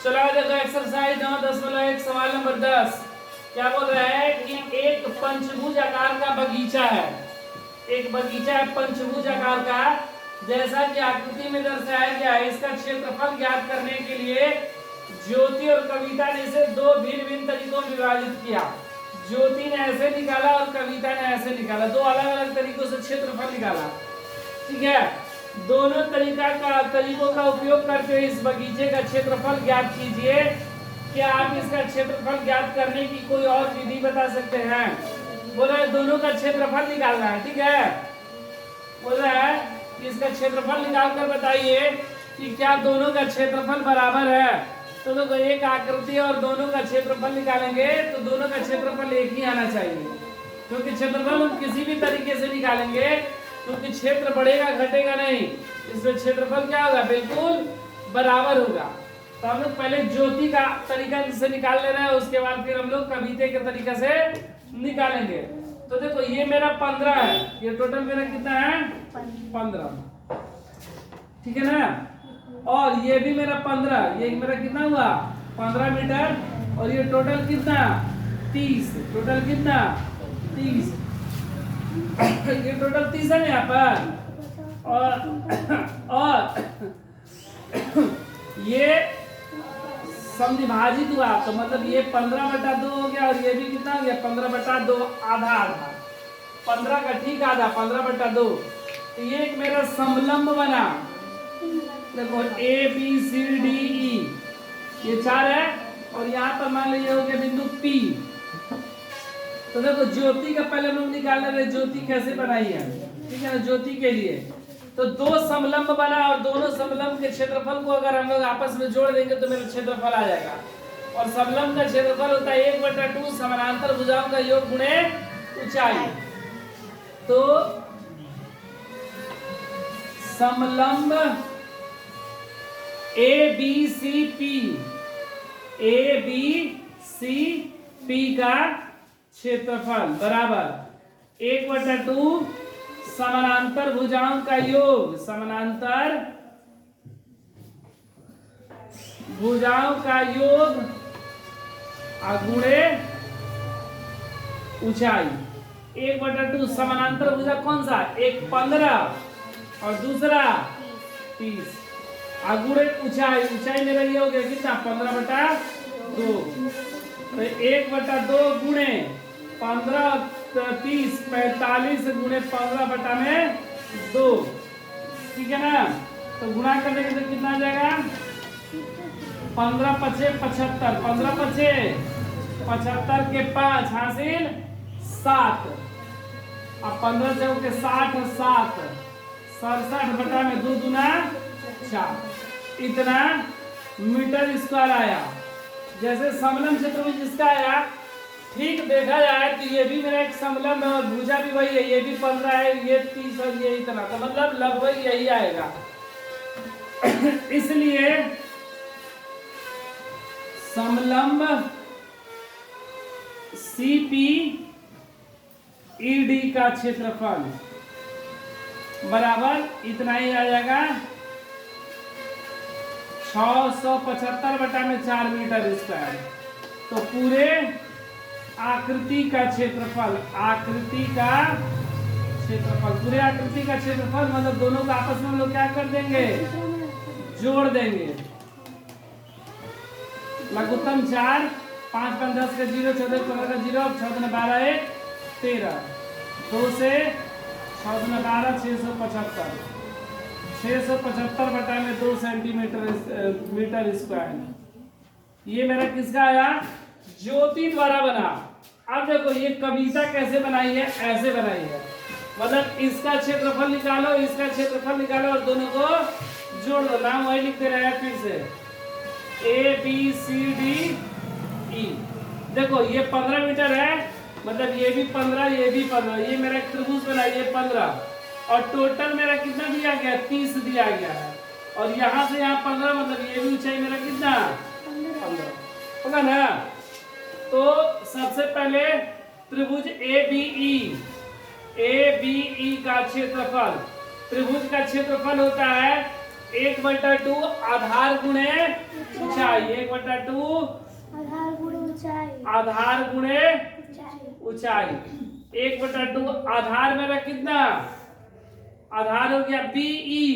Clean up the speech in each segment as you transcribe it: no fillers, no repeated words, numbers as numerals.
चलो देखो एक्सरसाइज 9.1 सवाल नंबर 10 क्या बोल रहा है कि एक पंचभुज आकार का बगीचा है। एक बगीचा है पंचभुज आकार का, जैसा कि आकृति में दर्शाया गया है। इसका क्षेत्रफल ज्ञात करने के लिए ज्योति और कविता ने इसे दो भिन्न भिन्न तरीकों में विभाजित किया। ज्योति ने ऐसे निकाला और कविता ने ऐसे निकाला, दो अलग अलग तरीकों से क्षेत्रफल निकाला। ठीक है, दोनों तरीकों का उपयोग करते हुए इस बगीचे का क्षेत्रफल ज्ञात कीजिए। क्या आप इसका क्षेत्रफल ज्ञात करने की कोई और विधि बता सकते हैं? बोल रहा है दोनों का क्षेत्रफल निकालना है। ठीक है, बोल रहा है कि इसका क्षेत्रफल निकाल कर बताइए कि क्या दोनों का क्षेत्रफल बराबर है। तो देखो एक आकृति और दोनों का क्षेत्रफल निकालेंगे तो दोनों का क्षेत्रफल एक ही आना चाहिए, क्योंकि क्षेत्रफल हम किसी भी तरीके से निकालेंगे क्योंकि क्षेत्र बढ़ेगा घटेगा नहीं, इसमें क्षेत्रफल क्या होगा, बिल्कुल बराबर होगा। तो हम लोग पहले ज्योति का तरीका से निकाल ले रहे हैं, उसके बाद फिर हम लोग कविता के तरीके से निकालेंगे। तो देखो ये मेरा 15 है, ये टोटल मेरा कितना है 15, ठीक है ना। और ये भी मेरा 15, ये मेरा कितना हुआ 15 मीटर, और ये टोटल कितना 30, टोटल कितना 30, ये टोटल 30 है यहाँ पर। और ये समविभाजित हुआ तो मतलब ये 15/2 हो गया, और ये भी कितना हो गया 15/2, आधा आधा, 15 का ठीक आधा 15/2। तो ये एक मेरा समलंब बना। देखो A B C D E ये 4 है, और यहाँ पर मान लीजिए हो गया बिंदु P। तो देखो ज्योति का पहले हम लोग निकाल रहे, ज्योति कैसे बनाई है, ठीक है ना। ज्योति के लिए तो दो समलंब बना, और दोनों समलंब के क्षेत्रफल को अगर हम लोग आपस में जोड़ देंगे तो मेरा क्षेत्रफल आ जाएगा। और समलंब का क्षेत्रफल होता है 1/2 समानांतर भुजाओं का योग गुणे ऊंचाई। तो समलंब ABCP का क्षेत्रफल बराबर 1/2 समानांतर भुजाओं का योग, समानांतर भुजाओं का योग गुणे ऊंचाई। 1/2 समानांतर भुजा कौन सा, एक 15 और दूसरा 30, गुणे ऊंचाई। ऊंचाई मेरा ये हो गया कितना 15/2। तो 1/2 गुणे 15 30 45 गुणे 15/2, ठीक है ना। तो गुणा करने के लिए कितना आ जाएगा 15 × 5 = 75, 15 × 5 = 75 के 5 हासिल 7, अब 15 से होके 60 7 67/2 दूना 4, इतना मीटर स्क्वायर आया। जैसे समलंब क्षेत्रफल जिसका आया, ठीक देखा जाए तो ये भी मेरा एक समलंब है और भुजा भी वही है, ये भी 15 है, ये 30 और ये इतना, तो मतलब लगभग यही आएगा। इसलिए समलंब CPED का क्षेत्रफल बराबर इतना ही आ जाएगा 675/4 मीटर स्क्वायर। तो पूरे आकृति का क्षेत्रफल, पूरे आकृति का क्षेत्रफल मतलब दोनों को आपस में हम लोग क्या कर देंगे, जोड़ देंगे। लघुत्तम 4, 5 × 5 = 10 का 0, 14 × 15 का 0, 6 × 12 = 13, 2 से 6 × 12 675, 675/2 मीटर स्क्वायर। ये मेरा किसका आया, ज्योति द्वारा बना। अब देखो ये कविता कैसे बनाई है, ऐसे बनाई है, मतलब इसका क्षेत्रफल निकालो, इसका क्षेत्रफल निकालो और दोनों को जोड़ दो। नाम वही लिखते रहे फिर से ABCDE। देखो ये 15 मीटर है, मतलब ये भी 15, ये भी 15, ये मेरा एक त्रिभुज बना, ये 15, और टोटल मेरा कितना दिया गया 30 दिया गया है, और यहाँ से यहाँ 15, मतलब ये भी ऊंचाई मेरा कितना 15 होगा ना। तो सबसे पहले त्रिभुज ABE का क्षेत्रफल, त्रिभुज का क्षेत्रफल होता है 1/2 आधार गुणे ऊंचाई। ऊंचाई, 1/2 आधार गुणे ऊंचाई, आधार गुणे ऊंचाई। 1/2 आधार मेरा कितना, आधार हो गया BE,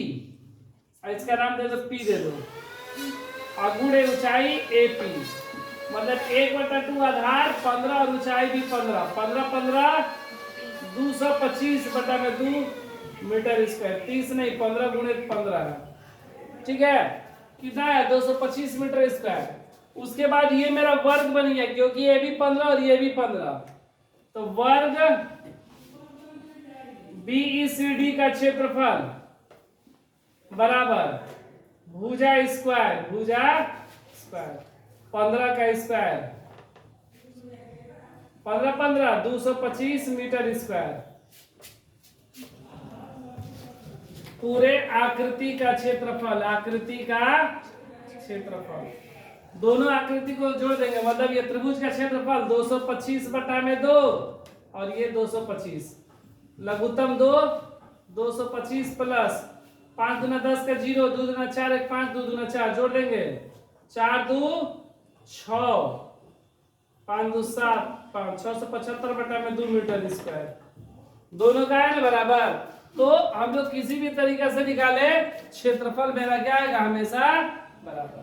इसका नाम दे दो P दे दो, और गुणे ऊंचाई AP, मतलब 1/2 आधार 15 और ऊंचाई भी 15, 15 15 225/2 मीटर स्क्वायर, 30 नहीं 15 गुणे 15 है, ठीक है, कितना है 225 मीटर स्क्वायर। उसके बाद ये मेरा वर्ग बन गया, क्योंकि ये भी 15 और ये भी 15, तो वर्ग BECD का क्षेत्रफल बराबर भुजा स्क्वायर, भुजा स्क्वायर 15 का स्क्वायर, 15 15 225 मीटर स्क्वायर, पूरे आकृति का क्षेत्रफल, आकृति का क्षेत्रफल, दोनों आकृति को जोड़ देंगे, मतलब ये त्रिभुज का क्षेत्रफल 225/2 और ये 225, लघुत्तम 2 225 प्लस 5 दूना 10 का 0, 2 दूना 4 1 5 2 दूना 4 जोड़ देंगे, 4 2 6 5 2 7 5 675/2 मीटर स्क्वायर, दोनों का है ना बराबर। तो हम लोग किसी भी तरीके से निकाले क्षेत्रफल मेरा क्या आएगा, हमेशा बराबर।